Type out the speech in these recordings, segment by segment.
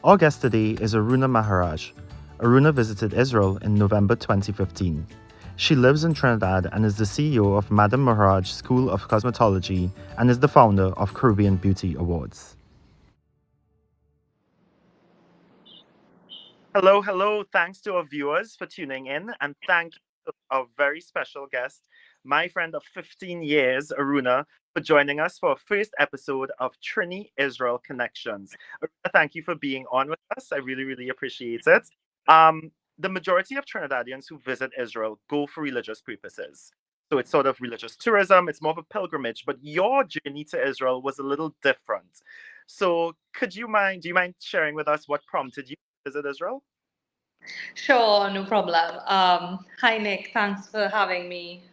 Our guest today is Aruna Maharaj. Aruna visited Israel in November 2015. She lives in Trinidad and is the CEO of Madame Maharaj School of Cosmetology and is the founder of Caribbean Beauty Awards. Hello, hello. Thanks to our viewers for tuning in, and thank you to our very special guest, my friend of 15 years, Aruna, for joining us for our first episode of Trini-Israel Connections. Aruna, thank you for being on with us. I really, really appreciate it. The majority of Trinidadians who visit Israel go for religious purposes. So it's sort of religious tourism, it's more of a pilgrimage, but your journey to Israel was a little different. So do you mind sharing with us what prompted you to visit Israel? Sure, no problem. Hi, Nick. Thanks for having me.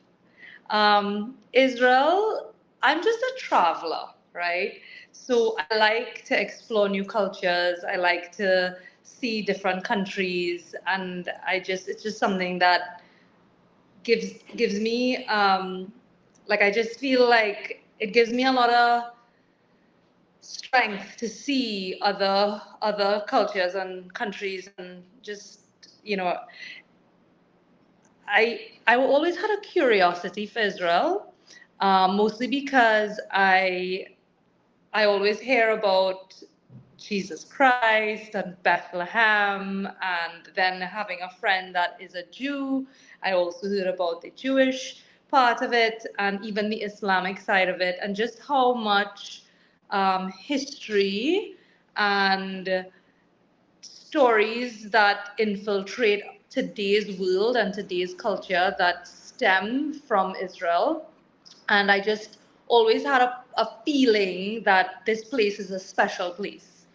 Israel, I'm just a traveler, right? So I like to explore new cultures. I like to see different countries, and it's just something that gives me like I just feel like it gives me a lot of strength to see other cultures and countries and just you know I always had a curiosity for Israel, mostly because I always hear about Jesus Christ and Bethlehem, and then having a friend that is a Jew. I also heard about the Jewish part of it and even the Islamic side of it, and just how much history and stories that infiltrate today's world and today's culture that stem from Israel. And I just always had a feeling that this place is a special place.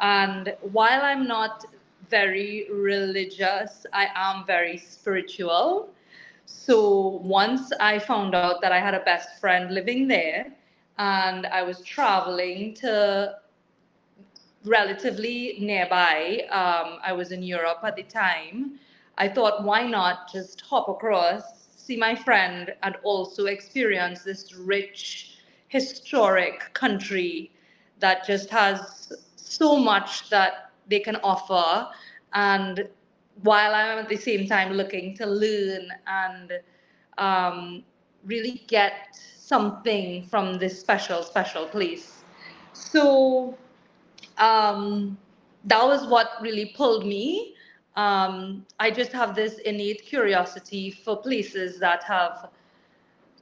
And while I'm not very religious, I am very spiritual. So once I found out that I had a best friend living there, and I was traveling to relatively nearby. I was in Europe at the time. I thought, why not just hop across, see my friend, and also experience this rich, historic country that just has so much that they can offer. And while I'm at the same time looking to learn and um, really get something from this special place. So um, that was what really pulled me. I just have this innate curiosity for places that have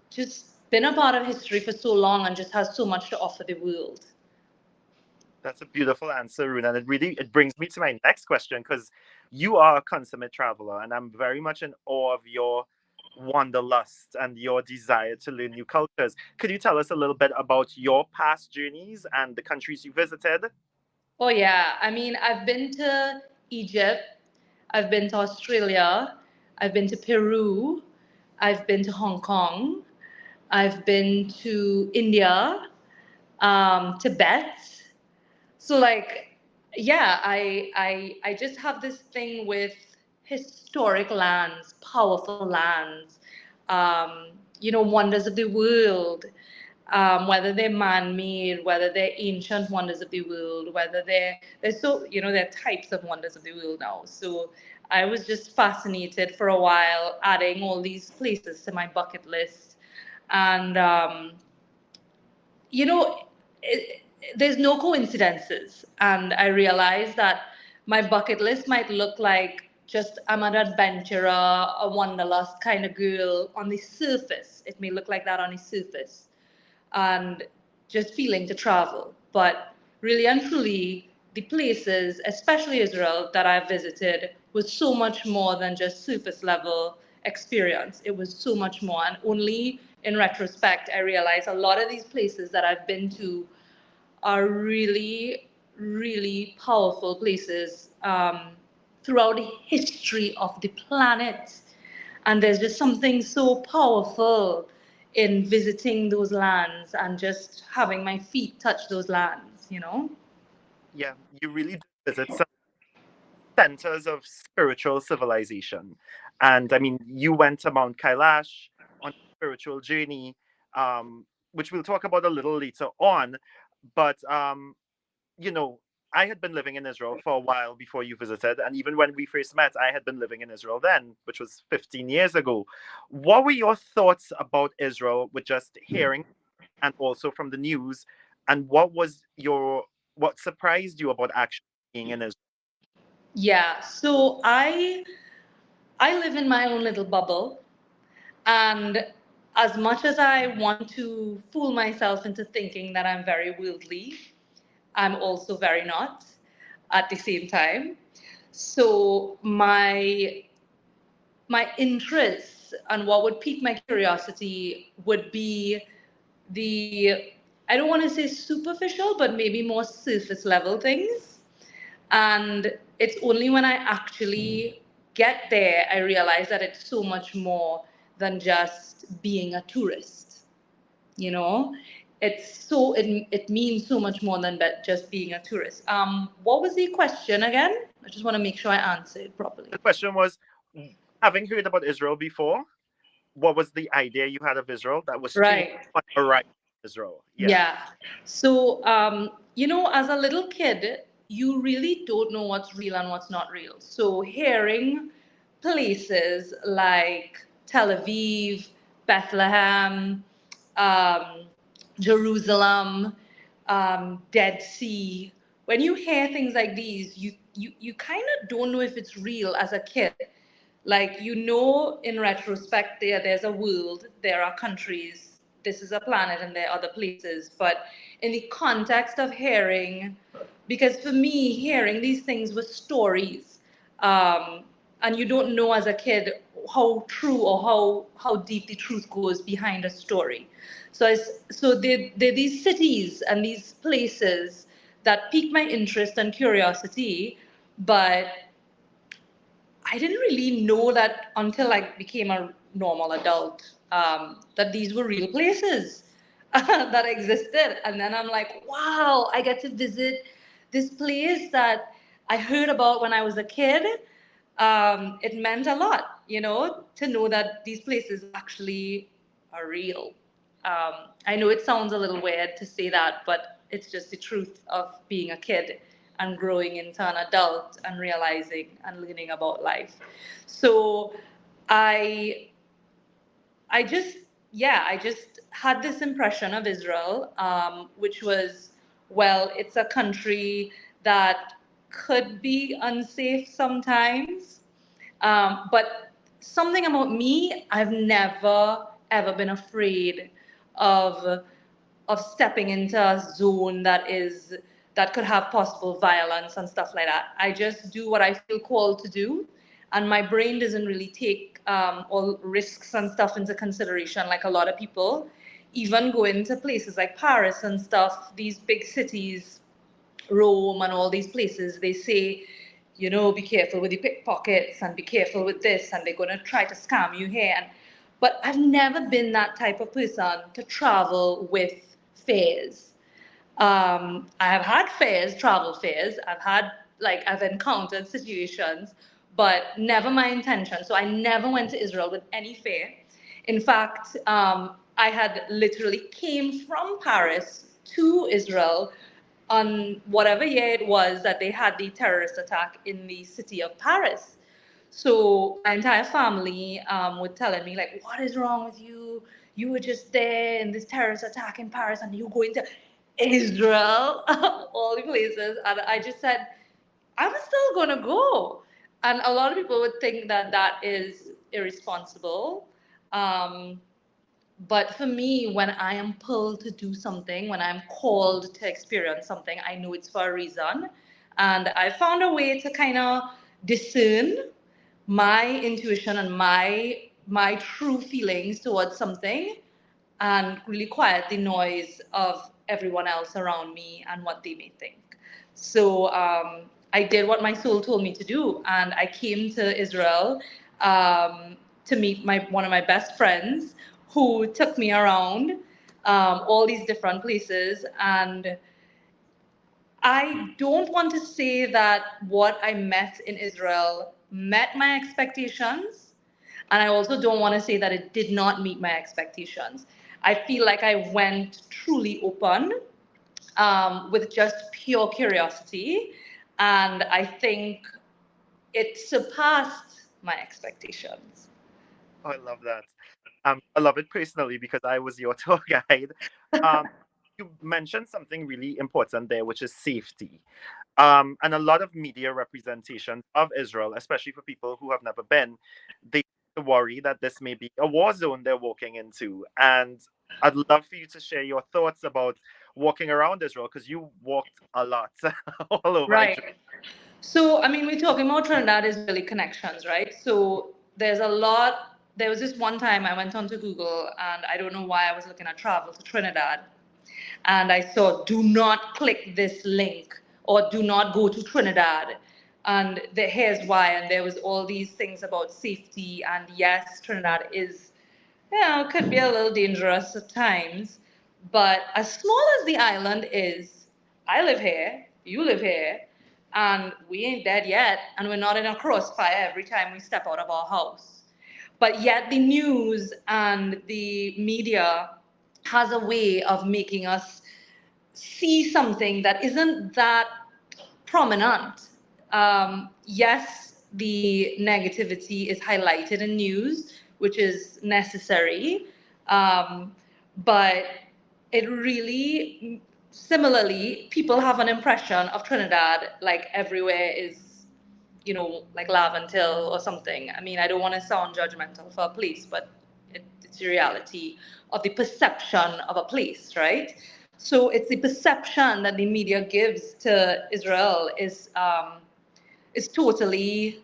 just been a part of history for so long and just has so much to offer the world. That's a beautiful answer, Runa. And it brings me to my next question because you are a consummate traveler, and I'm very much in awe of your wanderlust and your desire to learn new cultures. Could you tell us a little bit about your past journeys and the countries you visited? Oh, yeah. I mean, I've been to Egypt, I've been to Australia, I've been to Peru, I've been to Hong Kong, I've been to India, Tibet. So like, yeah, I just have this thing with historic lands, powerful lands, wonders of the world, whether they're man-made, whether they're ancient wonders of the world, whether they're types of wonders of the world now. So I was just fascinated for a while, adding all these places to my bucket list, and you know, it, there's no coincidences. And I realized that my bucket list might look like just I'm an adventurer, a wanderlust kind of girl on the surface. It may look like that on the surface. And just feeling to travel. But really and truly, the places, especially Israel, that I've visited was so much more than just surface level experience. It was so much more. And only in retrospect, I realized a lot of these places that I've been to are really, really powerful places throughout the history of the planet. And there's just something so powerful in visiting those lands and just having my feet touch those lands. Yeah, you really did visit some centers of spiritual civilization. And I mean, you went to Mount Kailash on a spiritual journey, which we'll talk about a little later on. But you know, I had been living in Israel for a while before you visited, and even when we first met, I had been living in Israel then, which was 15 years ago. What were your thoughts about Israel with just hearing and also from the news? And what surprised you about actually being in Israel? Yeah, so I live in my own little bubble, and as much as I want to fool myself into thinking that I'm very worldly, I'm also very not at the same time. So my interests and what would pique my curiosity would be the, I don't want to say superficial, but maybe more surface level things. And it's only when I actually get there I realize that it's so much more than just being a tourist. You know, it means so much more than just being a tourist. What was the question again? I just want to make sure I answer it properly. The question was, having heard about Israel before, what was the idea you had of Israel that was changed Right. when you arrived in Israel? Yeah. Yeah. So, as a little kid, you really don't know what's real and what's not real. So, hearing places like Tel Aviv, Bethlehem, um, Jerusalem, Dead Sea, when you hear things like these, you kind of don't know if it's real as a kid. Like, in retrospect, there's a world, there are countries, this is a planet, and there are other places. But in the context of hearing, because for me, hearing these things were stories, um, and you don't know as a kid how true or how deep the truth goes behind a story. So they're these cities and these places that pique my interest and curiosity, but I didn't really know that until I became a normal adult, that these were real places that existed. And then I'm like, wow, I get to visit this place that I heard about when I was a kid. It meant a lot, to know that these places actually are real. I know it sounds a little weird to say that, but it's just the truth of being a kid and growing into an adult and realizing and learning about life. So I I just, yeah, I just had this impression of Israel, which was, well, it's a country that could be unsafe sometimes. But something about me, I've never, ever been afraid of stepping into a zone that could have possible violence and stuff like that. I just do what I feel called to do, and my brain doesn't really take all risks and stuff into consideration like a lot of people. Even going to places like Paris and stuff, these big cities, Rome and all these places, they say, be careful with the pickpockets and be careful with this, and they're going to try to scam you here. But I've never been that type of person to travel with fears. I have had fears, travel fears. I've encountered situations, but never my intention. So I never went to Israel with any fear. In fact, I had literally came from Paris to Israel on whatever year it was that they had the terrorist attack in the city of Paris. So my entire family were telling me, like, what is wrong with you? You were just there in this terrorist attack in Paris and you going to Israel, all the places. And I just said, I'm still going to go. And a lot of people would think that that is irresponsible. Um, but for me, when I am pulled to do something, when I'm called to experience something, I know it's for a reason. And I found a way to kind of discern my intuition and my true feelings towards something and really quiet the noise of everyone else around me and what they may think. So I did what my soul told me to do, and I came to Israel to meet one of my best friends, who took me around all these different places. And I don't want to say that what I met in Israel met my expectations, and I also don't want to say that it did not meet my expectations. I feel like I went truly open, with just pure curiosity. And I think it surpassed my expectations. Oh, I love that. I love it personally because I was your tour guide. Um, you mentioned something really important there, which is safety. And a lot of media representations of Israel, especially for people who have never been, they worry that this may be a war zone they're walking into. And I'd love for you to share your thoughts about walking around Israel because you walked a lot all over. Right. So, I mean, we're talking about Trinidad Israeli connections, right? So, there's a lot. There was this one time I went onto Google and I don't know why I was looking at travel to Trinidad. And I saw, do not click this link or do not go to Trinidad. And here's why. And there was all these things about safety. And yes, Trinidad is, could be a little dangerous at times. But as small as the island is, I live here, you live here, and we ain't dead yet, and we're not in a crossfire every time we step out of our house. But yet, the news and the media has a way of making us see something that isn't that prominent. Yes, the negativity is highlighted in news, which is necessary, um, but it really, similarly, people have an impression of Trinidad like everywhere is, like Laventille or something. I mean, I don't want to sound judgmental for a place, but it's the reality of the perception of a place, right? So it's the perception that the media gives to Israel is totally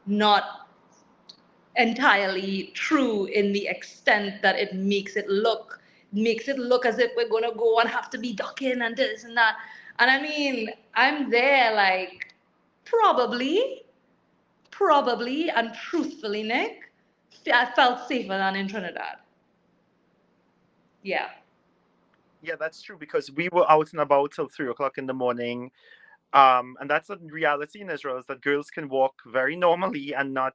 not entirely true in the extent that it makes it look as if we're gonna go and have to be ducking and this and that. And I mean, I'm there like probably, probably, and truthfully, Nick, I felt safer than in Trinidad. Yeah. Yeah, that's true because we were out and about till 3 o'clock in the morning. And that's a reality in Israel is that girls can walk very normally and not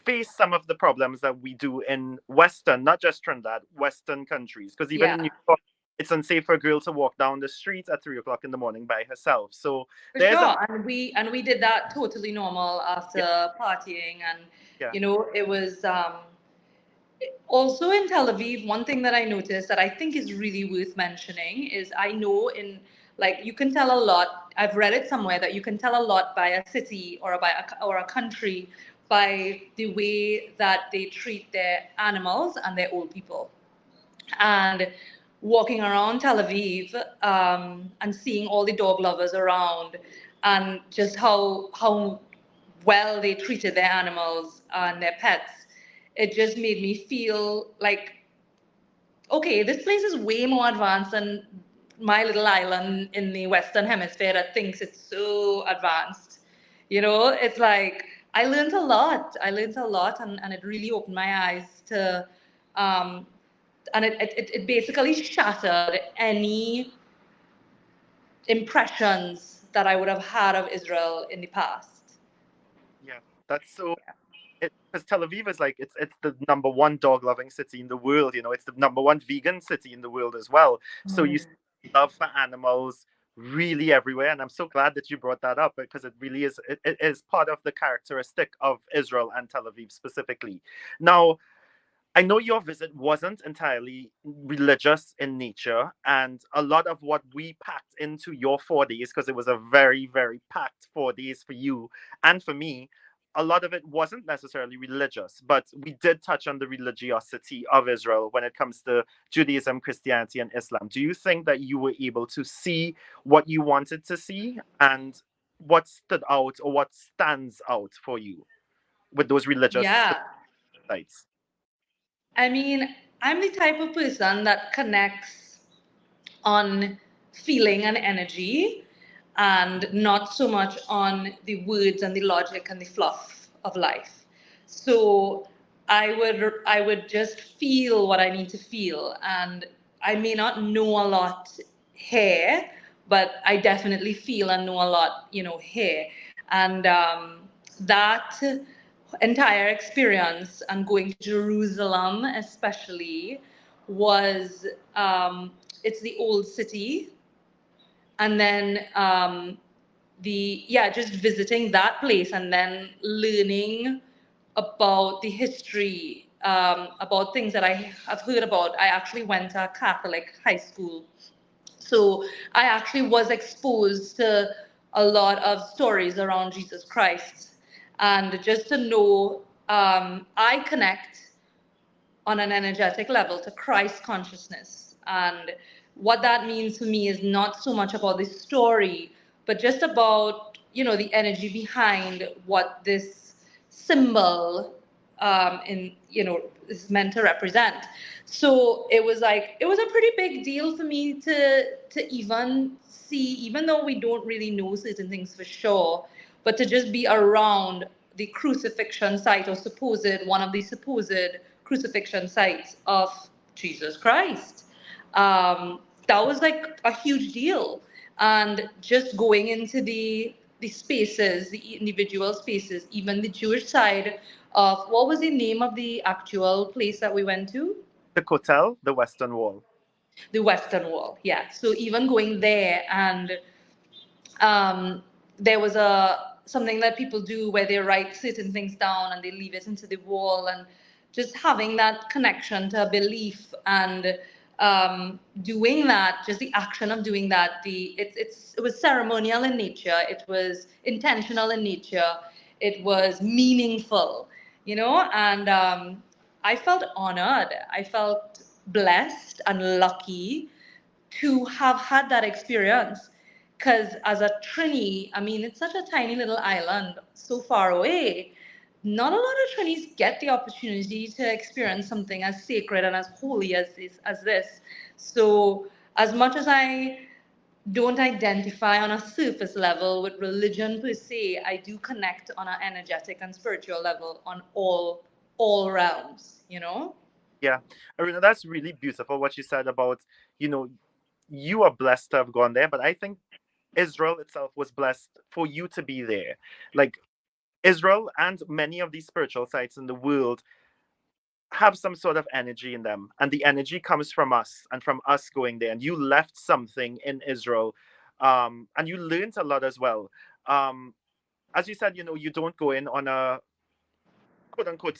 face some of the problems that we do in Western, not just Trinidad, Western countries. Because even in New Yeah. York, it's unsafe for a girl to walk down the street at 3 o'clock in the morning by herself. So For there's a sure, and we did that totally normal yeah, after partying, and yeah, it was also in Tel Aviv. One thing that I noticed that I think is really worth mentioning is I know in like you can tell a lot. I've read it somewhere that you can tell a lot by a city or a country by the way that they treat their animals and their old people. And walking around Tel Aviv and seeing all the dog lovers around, and just how well they treated their animals and their pets, it just made me feel like, okay, this place is way more advanced than my little island in the Western Hemisphere that thinks it's so advanced. It's like I learned a lot. I learned a lot, and it really opened my eyes to um, and it basically shattered any impressions that I would have had of Israel in the past. yeah. That's so because Tel Aviv is like it's the number one dog loving city in the world. It's the number one vegan city in the world as well. So you see love for animals really everywhere, and I'm so glad that you brought that up because it really is it is part of the characteristic of Israel and Tel Aviv specifically. Now, I know your visit wasn't entirely religious in nature, and a lot of what we packed into your 4 days, because it was a very, very packed 4 days for you and for me, a lot of it wasn't necessarily religious, but we did touch on the religiosity of Israel when it comes to Judaism, Christianity, and Islam. Do you think that you were able to see what you wanted to see, and what stood out or what stands out for you with those religious Yeah. sites? I mean, I'm the type of person that connects on feeling and energy and not so much on the words and the logic and the fluff of life. So I would just feel what I need to feel, and I may not know a lot here, but I definitely feel and know a lot, here. And that entire experience and going to Jerusalem especially was it's the old city, And then just visiting that place and then learning about the history, about things that I have heard about. I actually went to a Catholic high school, so I actually was exposed to a lot of stories around Jesus Christ. And just to know, I connect on an energetic level to Christ consciousness. And what that means for me is not so much about the story, but just about, the energy behind what this symbol is meant to represent. So it was a pretty big deal for me to even see, even though we don't really know certain things for sure, but to just be around the crucifixion site, or one of the supposed crucifixion sites of Jesus Christ. That was like a huge deal. And just going into the spaces, the individual spaces, even the Jewish side of, what was the name of the actual place that we went to? The Kotel, the Western Wall. The Western Wall, yeah. So even going there, and um, there was a something that people do where they write certain things down and they leave it into the wall, and just having that connection to a belief, and doing that, just the action of doing that, it was ceremonial in nature, it was intentional in nature, it was meaningful, and I felt honored, I felt blessed and lucky to have had that experience. Because as a Trini, I mean, it's such a tiny little island, so far away. Not a lot of Trinis get the opportunity to experience something as sacred and as holy as this. So, as much as I don't identify on a surface level with religion per se, I do connect on an energetic and spiritual level on all realms, Yeah, Aruna, that's really beautiful what you said about, you know, you are blessed to have gone there, but I think Israel itself was blessed for you to be there. Like Israel and many of these spiritual sites in the world have some sort of energy in them, and the energy comes from us and from us going there. And you left something in Israel, and you learned a lot as well. Um, as you said, you don't go in on a quote unquote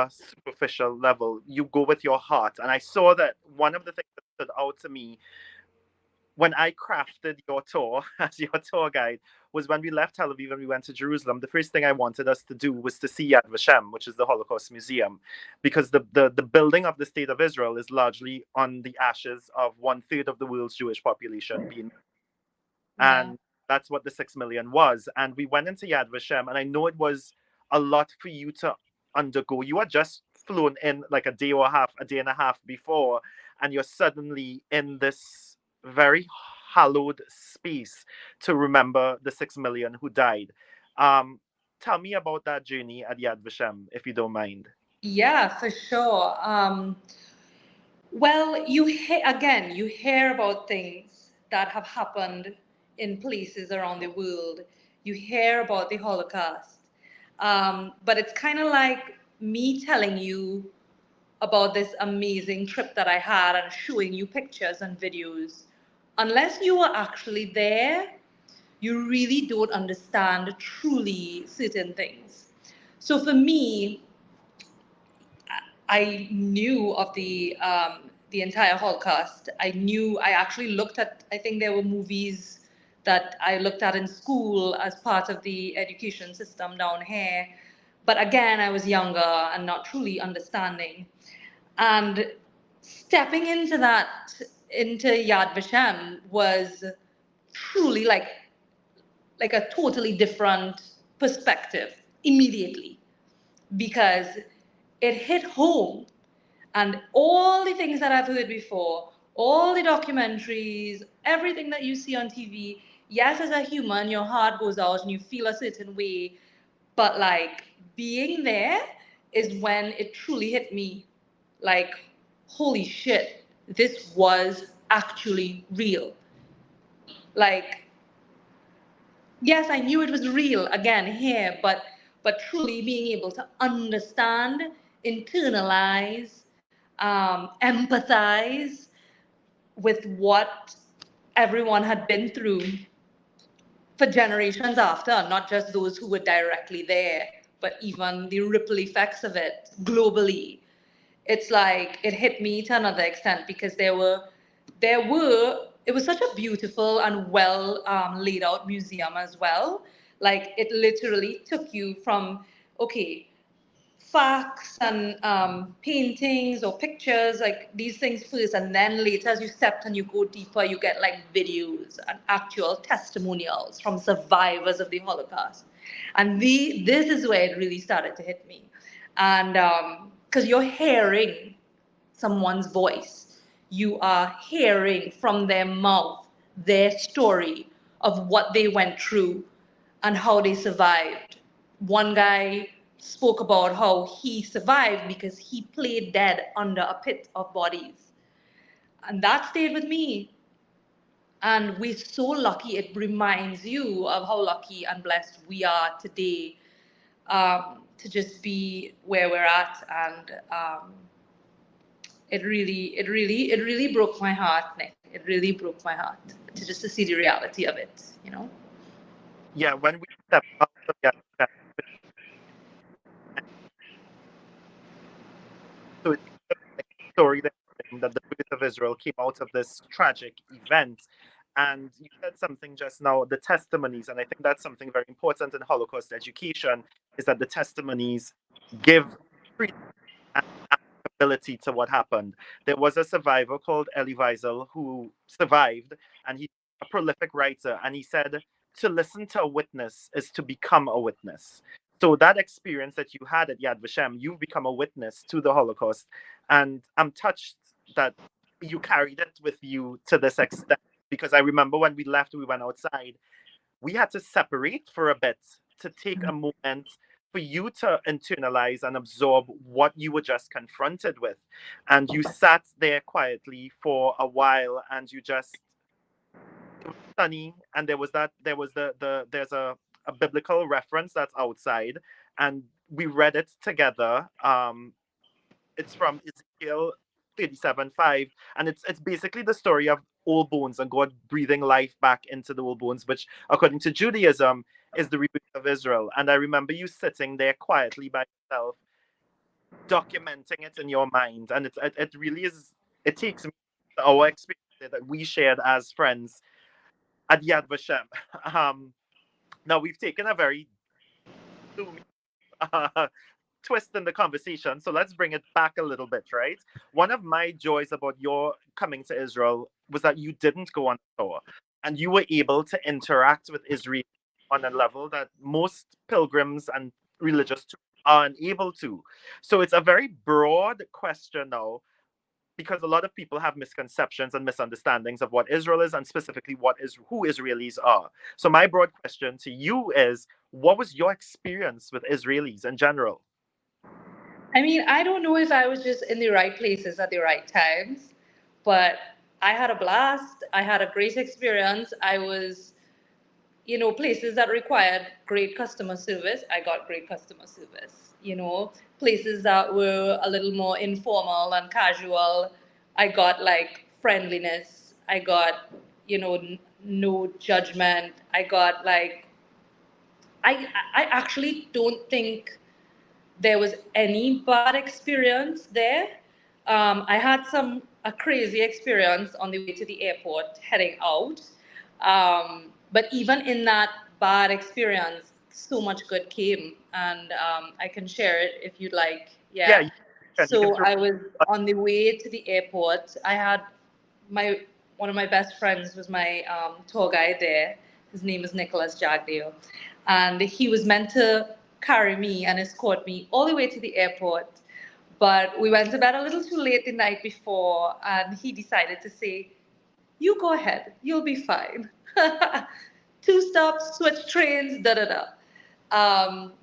superficial level. You go with your heart, and I saw that one of the things that stood out to me when I crafted your tour as your tour guide was when we left Tel Aviv and we went to Jerusalem. The first thing I wanted us to do was to see Yad Vashem, which is the Holocaust Museum, because the building of the state of Israel is largely on the ashes of one third of the world's Jewish population being, Yeah. and that's what the 6 million was. And we went into Yad Vashem, and I know it was a lot for you to undergo. You had just flown in like a day and a half before, and you're suddenly in this very hallowed space to remember the 6 million who died. Um, Tell me about that journey at Yad Vashem, if you don't mind. Yeah, for sure. Well, again, you hear about things that have happened in places around the world. You hear about the Holocaust. But it's kind of like me telling you about this amazing trip that I had and showing you pictures and videos. Unless you were actually there, you really don't understand truly certain things. So for me, I knew of the entire Holocaust. I actually looked at. I think there were movies that I looked at in school as part of the education system down here. But again, I was younger and not truly understanding. And stepping into Yad Vashem was truly like a totally different perspective immediately, because it hit home. And all the things that I've heard before, all the documentaries, everything that you see on TV, yes, as a human, your heart goes out and you feel a certain way. But like being there is when it truly hit me. Like, holy shit, this was actually real. Like, yes, I knew it was real again here, but truly being able to understand, internalize, empathize with what everyone had been through for generations after, not just those who were directly there, but even the ripple effects of it globally. It's like it hit me to another extent because it was such a beautiful and well laid out museum as well. Like it literally took you from, okay, facts and paintings or pictures, like these things first, and then later, as you step and you go deeper, you get like videos and actual testimonials from survivors of the Holocaust. And this is where it really started to hit me. And because you're hearing someone's voice, you are hearing from their mouth their story of what they went through and how they survived. One guy spoke about how he survived because he played dead under a pit of bodies. And that stayed with me. And we're so lucky. It reminds you of how lucky and blessed we are today, to just be where we're at. And it really broke my heart, Nick. It really broke my heart to see the reality of it, you know? Yeah, when we step out of the other so it's like a story that the birth of Israel came out of this tragic event. And you said something just now, the testimonies, and I think that's something very important in Holocaust education, is that the testimonies give credence and accountability to what happened. There was a survivor called Elie Wiesel who survived, and he's a prolific writer, and he said, to listen to a witness is to become a witness. So that experience that you had at Yad Vashem, you've become a witness to the Holocaust. And I'm touched that you carried it with you to this extent. Because I remember when we left, we went outside, we had to separate for a bit to take a moment for you to internalize and absorb what you were just confronted with. And you sat there quietly for a while and you just, it was sunny, and there was there's a biblical reference that's outside, and we read it together. It's from Ezekiel 37:5, and it's basically the story of old bones and God breathing life back into the old bones, which according to Judaism is the rebirth of Israel. And I remember you sitting there quietly by yourself, documenting it in your mind, and it really is. It takes me to our experience that we shared as friends at Yad Vashem. Um, Now we've taken a very zoomy uh, twist in the conversation. So let's bring it back a little bit, right? One of my joys about your coming to Israel was that you didn't go on a tour and you were able to interact with Israel on a level that most pilgrims and religious tourists are unable to. So it's a very broad question now because a lot of people have misconceptions and misunderstandings of what Israel is and specifically who Israelis are. So my broad question to you is, what was your experience with Israelis in general? I mean, I don't know if I was just in the right places at the right times, but I had a blast. I had a great experience. I was, places that required great customer service, I got great customer service. Places that were a little more informal and casual, I got like friendliness. I got, no judgment. I got like, I actually don't think there was any bad experience there. I had a crazy experience on the way to the airport heading out. But even in that bad experience, so much good came, and I can share it if you'd like. Yeah, Yeah. you can So throw. I was on the way to the airport. I had my one of my best friends was my tour guide there. His name is Nicholas Jagdeo, and he was meant to carry me and escort me all the way to the airport. But we went to bed a little too late the night before, and he decided to say, "You go ahead, you'll be fine." Two stops, switch trains, da da da. Um,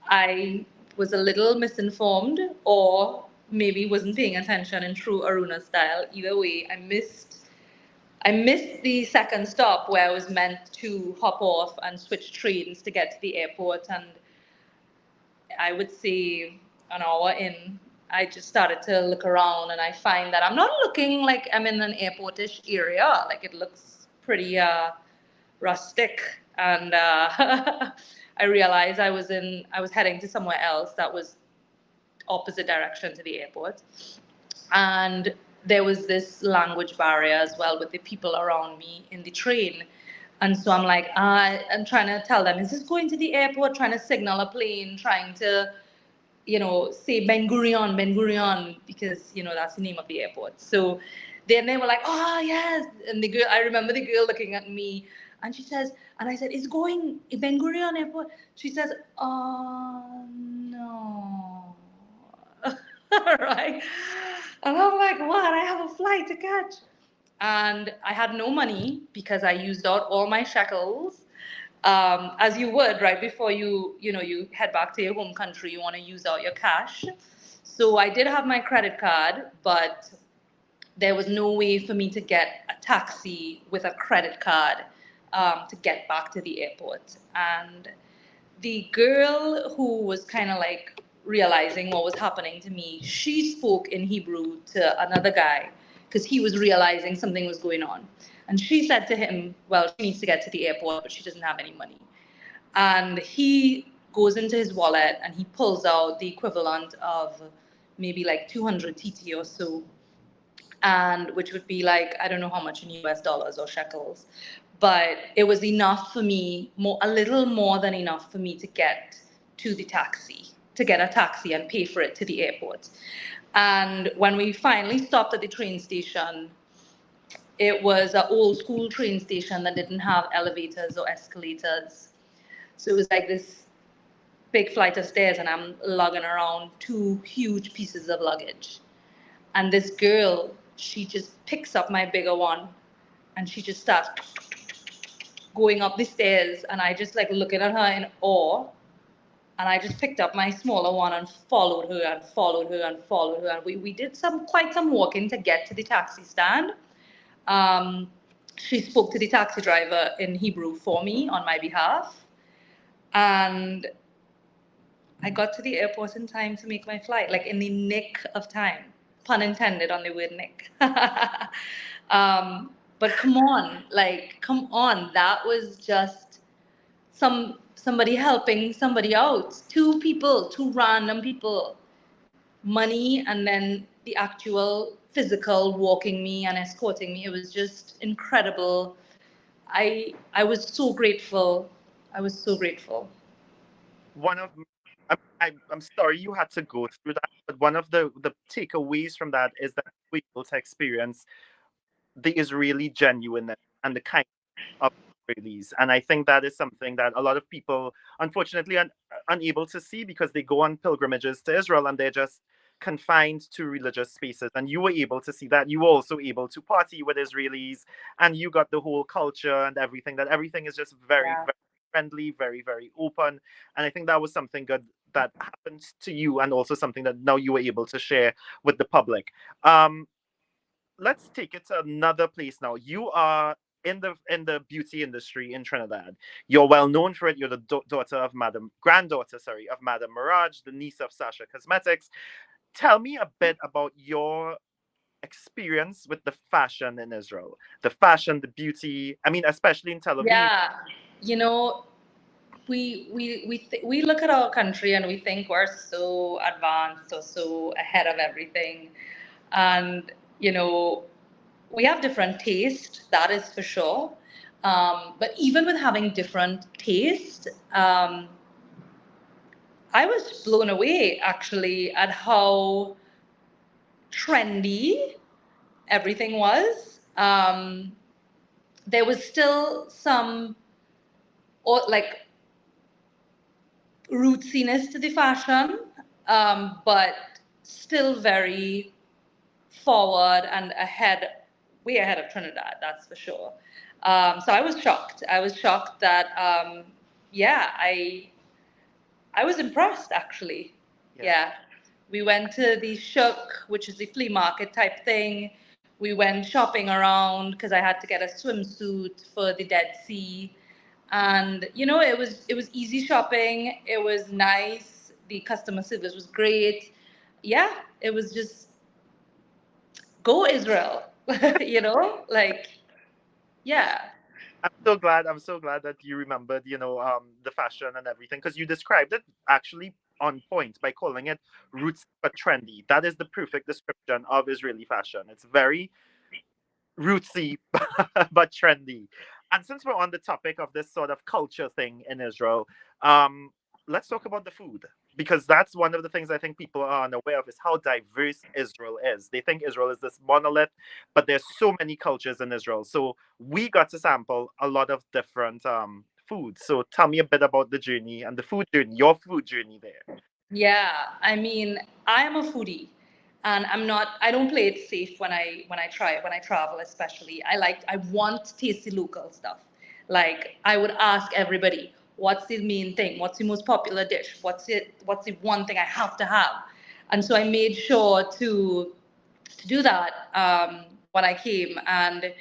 I was a little misinformed, or maybe wasn't paying attention in true Aruna style. Either way, I missed the second stop where I was meant to hop off and switch trains to get to the airport. And I would say an hour in, I just started to look around and I find that I'm not looking like I'm in an airportish area. Like it looks pretty rustic, and I realized I was heading to somewhere else that was opposite direction to the airport, and there was this language barrier as well with the people around me in the train. And so I'm like, I'm trying to tell them, is this going to the airport? Trying to signal a plane, trying to, say Ben Gurion, Ben Gurion, because, that's the name of the airport. So then they were like, oh, yes. And the girl, I remember the girl looking at me, and she says, and I said, it's going Ben Gurion Airport. She says, oh, no. Right? And I'm like, what? I have a flight to catch. And I had no money because I used out all my shekels. As you would right before you head back to your home country, you want to use out your cash. So I did have my credit card, but there was no way for me to get a taxi with a credit card to get back to the airport. And the girl who was kind of like realizing what was happening to me, she spoke in Hebrew to another guy because he was realizing something was going on. And she said to him, well, she needs to get to the airport, but she doesn't have any money. And he goes into his wallet and he pulls out the equivalent of maybe like 200 TT or so, and which would be like, I don't know how much in US dollars or shekels, but it was enough for me, a little more than enough for me to get to the taxi, to get a taxi and pay for it to the airport. And when we finally stopped at the train station, it was an old school train station that didn't have elevators or escalators. So it was like this big flight of stairs, and I'm lugging around two huge pieces of luggage. And this girl, she just picks up my bigger one and she just starts going up the stairs. And I just like looking at her in awe. And I just picked up my smaller one and followed her and followed her and followed her. And we did quite some walking to get to the taxi stand. Um, she spoke to the taxi driver in Hebrew for me on my behalf. And I got to the airport in time to make my flight, like in the nick of time. Pun intended on the word nick. But come on, like, come on. That was just somebody helping somebody out. Two random people. Money and then the actual physical walking me and escorting me. It was just incredible. I was so grateful. I was so grateful. One of I'm sorry you had to go through that, but one of the takeaways from that is that we were able to experience the Israeli genuineness and the kind of Israelis. And I think that is something that a lot of people, unfortunately, are unable to see because they go on pilgrimages to Israel and they're just confined to religious spaces. And you were able to see that. You were also able to party with Israelis and you got the whole culture and everything, that everything is just very, Yeah. very friendly, very, very open. And I think that was something good that happened to you and also something that now you were able to share with the public. Um, let's take it to another place now. You are in the beauty industry in Trinidad. You're well known for it. You're the daughter of granddaughter, sorry, of Madam Mirage, the niece of Sasha Cosmetics. Tell me a bit about your experience with the fashion in Israel, the fashion, the beauty. I mean, especially in Tel Aviv. Yeah, you know, we look at our country and we think we're so advanced or so ahead of everything, and we have different taste, that is for sure. But even with having different taste, I was blown away actually at how trendy everything was. There was still some or like rootsiness to the fashion, but still very forward and ahead, way ahead of Trinidad, that's for sure. So I was shocked. I was shocked that, yeah, I was impressed actually. Yeah. Yeah. We went to the Shook, which is the flea market type thing. We went shopping around because I had to get a swimsuit for the Dead Sea. And it was easy shopping. It was nice. The customer service was great. Yeah, it was just go Israel. Like, yeah. I'm so glad that you remembered, the fashion and everything, because you described it actually on point by calling it roots but trendy. That is the perfect description of Israeli fashion. It's very rootsy but trendy. And since we're on the topic of this sort of culture thing in Israel, um, let's talk about the food, because that's one of the things I think people are unaware of, is how diverse Israel is. They think Israel is this monolith, but there's so many cultures in Israel. So we got to sample a lot of different foods. So tell me a bit about the journey and the food journey, your food journey there. Yeah, I mean, I am a foodie, and I don't play it safe when I travel, especially. I want tasty local stuff. Like, I would ask everybody, what's the main thing? What's the most popular dish? What's the one thing I have to have? And so I made sure to do that when I came, and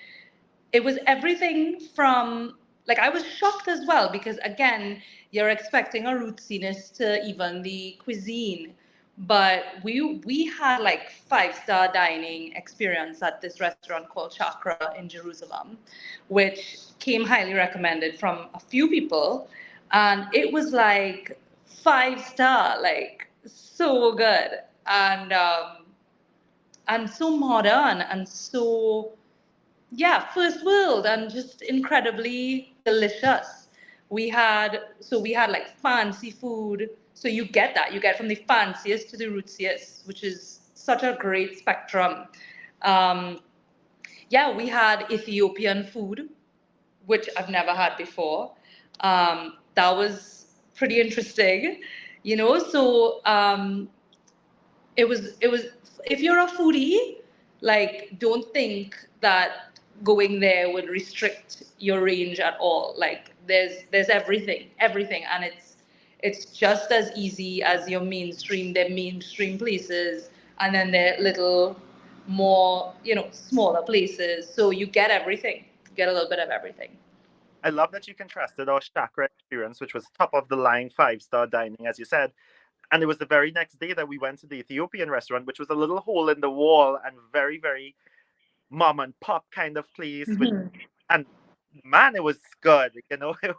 it was everything from, like, I was shocked as well, because again, you're expecting a rootsiness to even the cuisine, but we had like five-star dining experience at this restaurant called Chakra in Jerusalem, which came highly recommended from a few people, and it was like five-star, like so good, and so modern, and so, yeah, first world, and just incredibly delicious. We had like fancy food. So you get that. You get from the fanciest to the rootsiest, which is such a great spectrum. Um, yeah, we had Ethiopian food, which I've never had before. That was pretty interesting, So, it was if you're a foodie, like, don't think that going there would restrict your range at all. Like, there's everything, and it's just as easy as your mainstream. They're mainstream places, and then they're little more, smaller places, so you get everything. You get a little bit of everything. I love that you contrasted our chakra experience, which was top of the line 5-star dining, as you said. And it was the very next day that we went to the Ethiopian restaurant, which was a little hole in the wall and very, very mom and pop kind of place. Hmm. And man, it was good. It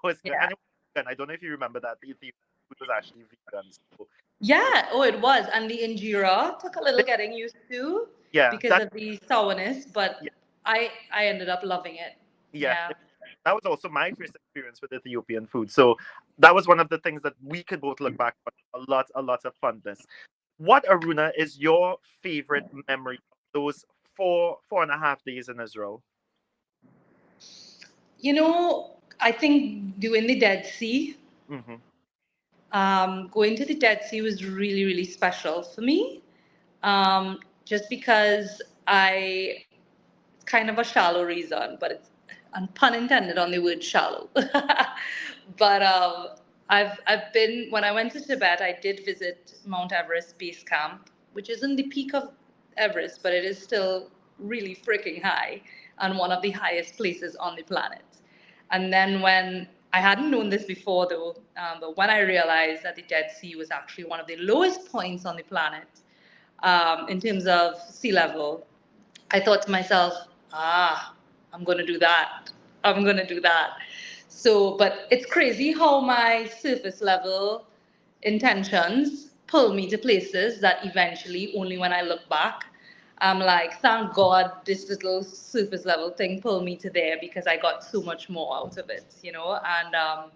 was good. Yeah. And it was vegan. I don't know if you remember that. The Ethiopian food was actually vegan. So, Yeah, oh, it was. And the injera took a little getting used to yeah, because of the sourness, yeah, but I ended up loving it. yeah. Yeah. That was also my first experience with Ethiopian food. So that was one of the things that we could both look back on, a lot of funness. What, Aruna, is your favorite memory of those 4.5 days in Israel? I think doing the Dead Sea, Hmm. going to the Dead Sea was really, really special for me. Just because it's kind of a shallow reason, but it's, and pun intended on the word shallow. But I've been, when I went to Tibet, I did visit Mount Everest base camp, which isn't the peak of Everest, but it is still really freaking high and one of the highest places on the planet. And then when I hadn't known this before though, but when I realized that the Dead Sea was actually one of the lowest points on the planet, in terms of sea level, I thought to myself, I'm going to do that. I'm going to do that. So, but it's crazy how my surface level intentions pull me to places that eventually, only when I look back, I'm like, thank God this little surface level thing pulled me to there, because I got so much more out of it. And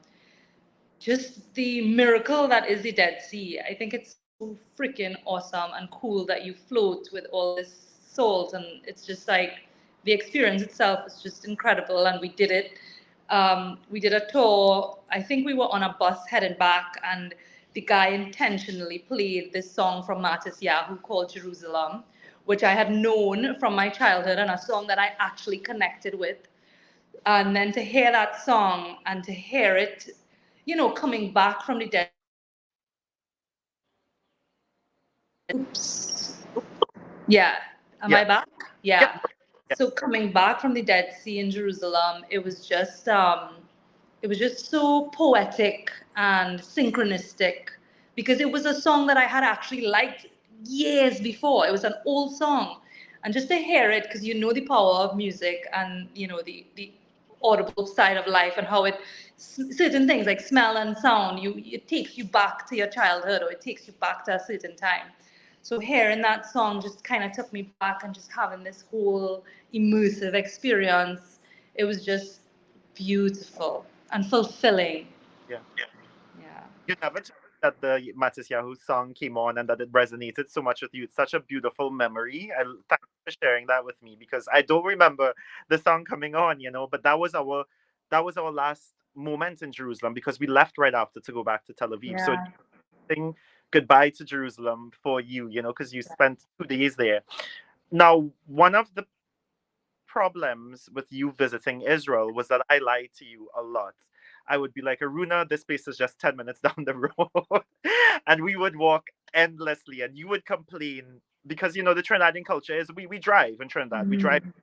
just the miracle that is the Dead Sea. I think it's so freaking awesome and cool that you float with all this salt, and it's just like the experience itself is just incredible. And we did it. We did a tour. I think we were on a bus heading back, and the guy intentionally played this song from Matis Yahu called Jerusalem, which I had known from my childhood, and a song that I actually connected with. And then to hear that song and to hear it, coming back from the Dead Sea, oops, yeah, am Yeah. I back? Yep. Yeah. Yeah. So coming back from the Dead Sea in Jerusalem, it was just so poetic and synchronistic, because it was a song that I had actually liked years before. It was an old song, and just to hear it, because the power of music, and the audible side of life, and how certain things like smell and sound, it takes you back to your childhood, or it takes you back to a certain time. So hearing that song just kind of took me back, and just having this whole immersive experience, it was just beautiful and fulfilling. Yeah. Yeah. You never told me that the Matisyahu song came on and that it resonated so much with you. It's such a beautiful memory. Thank you for sharing that with me because I don't remember the song coming on, but that was our last moment in Jerusalem because we left right after to go back to Tel Aviv. So Yeah. saying goodbye to Jerusalem for you, because you spent 2 days there. Now, one of the problems with you visiting Israel was that I lied to you a lot. I would be like, Aruna, this place is just 10 minutes down the road. And we would walk endlessly, and you would complain because, the Trinidadian culture is we drive in Trinidad. We drive Mhm.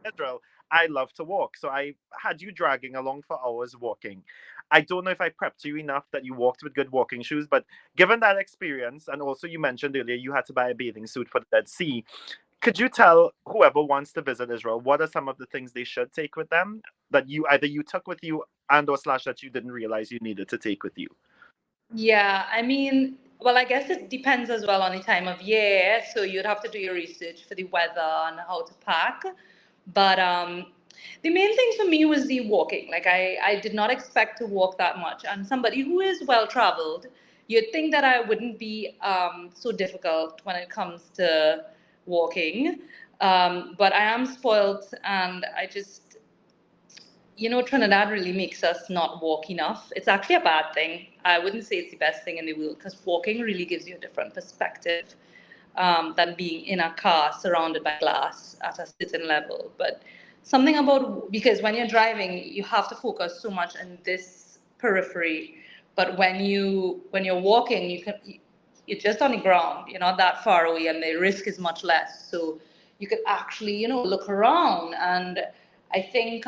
in Israel. I love to walk. So I had you dragging along for hours walking. I don't know if I prepped you enough that you walked with good walking shoes, but given that experience, and also you mentioned earlier you had to buy a bathing suit for the Dead Sea, could you tell whoever wants to visit Israel what are some of the things they should take with them that you took with you and or slash that you didn't realize you needed to take with you? Yeah, I mean, well, I guess it depends as well on the time of year. So you'd have to do your research for the weather and how to pack. But the main thing for me was the walking. Like I did not expect to walk that much. And somebody who is well traveled, you'd think that I wouldn't be so difficult when it comes to walking. But I am spoiled, and Trinidad really makes us not walk enough. It's actually a bad thing. I wouldn't say it's the best thing in the world, because walking really gives you a different perspective than being in a car surrounded by glass at a certain level. But something about, because when you're driving, you have to focus so much on this periphery. But when you're walking, you're just on the ground. You're not that far away, and the risk is much less. So you could actually, look around. And I think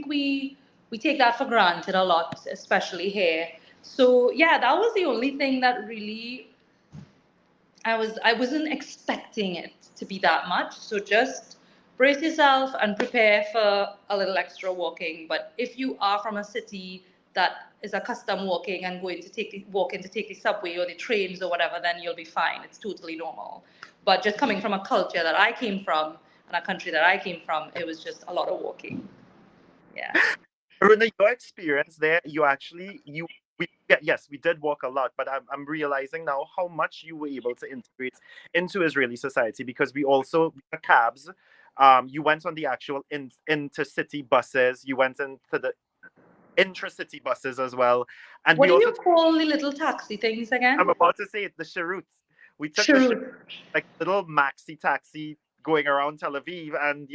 we take that for granted a lot, especially here. So yeah, that was the only thing that really I wasn't expecting it to be that much. So just brace yourself and prepare for a little extra walking. But if you are from a city that is accustomed walking and going to walking to take the subway or the trains or whatever, then you'll be fine. It's totally normal. But just coming from a culture that I came from and a country that I came from, it was just a lot of walking. Yeah. Aruna, your experience there, you actually we yeah, yes, we did walk a lot, but I'm realizing now how much you were able to integrate into Israeli society because we also the cabs. You went on the actual intercity buses. You went into the intracity buses as well, and What we do also. you call the little taxi things I'm again? about to say it. The Cheruts. We took the Sure. like little maxi taxi going around Tel Aviv, and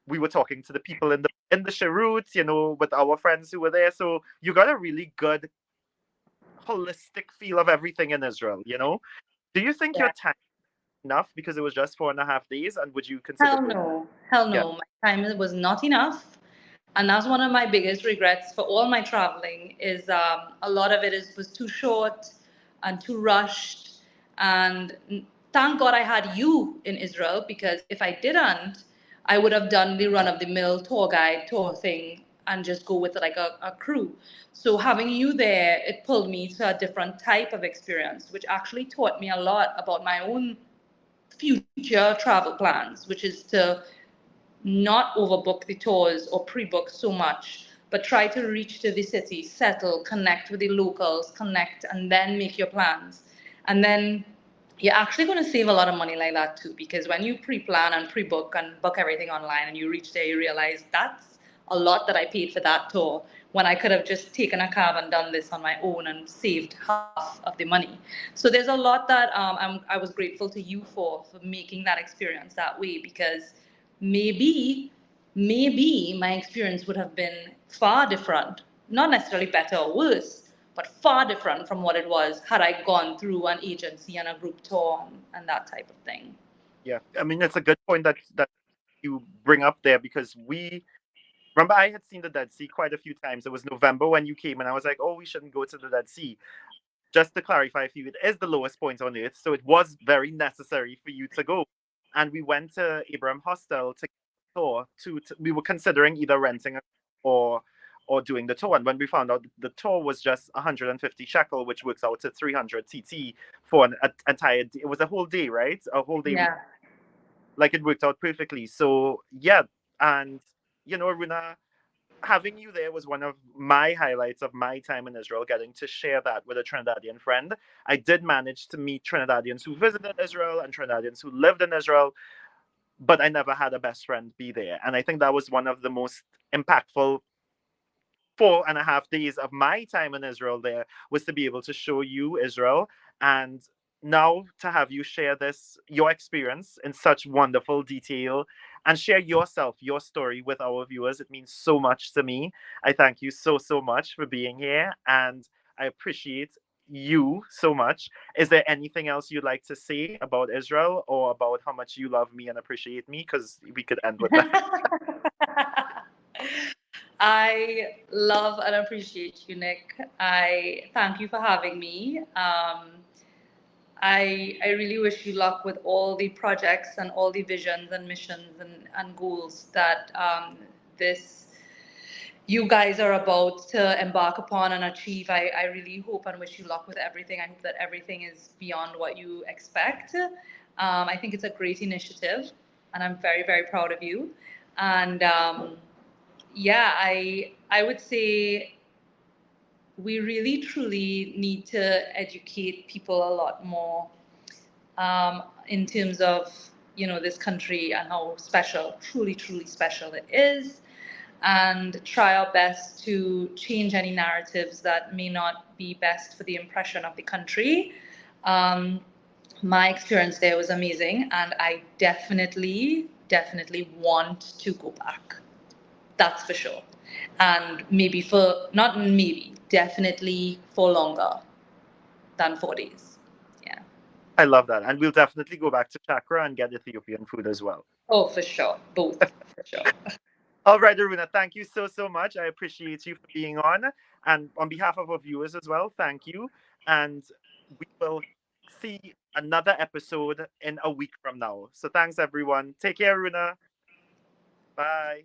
we were talking to the people in the Cheruts, with our friends who were there. So you got a really good holistic feel of everything in Israel. Do you think your time enough because it was just 4.5 days, and would you consider Hell going? no. Hell Yeah, no. My time was not enough. And that's one of my biggest regrets for all my traveling is a lot of it was too short and too rushed. And thank God I had you in Israel, because if I didn't, I would have done the run of the mill tour guide tour thing and just go with like a crew. So having you there, it pulled me to a different type of experience, which actually taught me a lot about my own future travel plans, which is to not overbook the tours or pre-book so much, but try to reach to the city, settle, connect with the locals, connect, and then make your plans. And then you're actually going to save a lot of money like that too, because when you pre-plan and pre-book and book everything online and you reach there, you realize that's a lot that I paid for that tour, when I could have just taken a cab and done this on my own and saved half of the money. So there's a lot that I was grateful to you for making that experience that way, because maybe maybe my experience would have been far different, not necessarily better or worse, but far different from what it was had I gone through an agency and a group tour and that type of thing. yeah. I mean, it's a good point that you bring up there because we remember I had seen the Dead Sea quite a few times. It was November when you came, and I was like, "Oh, we shouldn't go to the Dead Sea." Just to clarify for you, it is the lowest point on earth, so it was very necessary for you to go. And we went to Abraham Hostel to. tour we were considering either renting a or or doing the tour. And when we found out the tour was just 150 shekel, which works out to 300 TT for an entire day. It was a whole day, right? A whole day. Yeah. Like it worked out perfectly. So yeah, and Aruna, having you there was one of my highlights of my time in Israel, getting to share that with a Trinidadian friend. I did manage to meet Trinidadians who visited Israel and Trinidadians who lived in Israel, but I never had a best friend be there. And I think that was one of the most impactful 4.5 days of my time in Israel there, was to be able to show you Israel, and now to have you share your experience in such wonderful detail, and share yourself, your story with our viewers. It means so much to me. I thank you so, so much for being here, and I appreciate you so much. Is there anything else you'd like to say about Israel, or about how much you love me and appreciate me? Because we could end with that. I love and appreciate you, Nick. I thank you for having me. I really wish you luck with all the projects and all the visions and missions and goals that this you guys are about to embark upon and achieve. I really hope and wish you luck with everything. I hope that everything is beyond what you expect. I think it's a great initiative, and I'm very, very proud of you. And yeah, I would say we really truly need to educate people a lot more in terms of this country and how special, truly, truly special it is, and try our best to change any narratives that may not be best for the impression of the country. Um, my experience there was amazing, and I definitely, definitely want to go back. That's for sure. And maybe for, not maybe, definitely for longer than 4 days. Yeah. I love that. And we'll definitely go back to Chakra and get Ethiopian food as well. Oh, for sure. Both, for sure. All right, Aruna, thank you so, so much. I appreciate you for being on. And on behalf of our viewers as well, thank you. And we will see another episode in a week from now. So thanks, everyone. Take care, Aruna. Bye.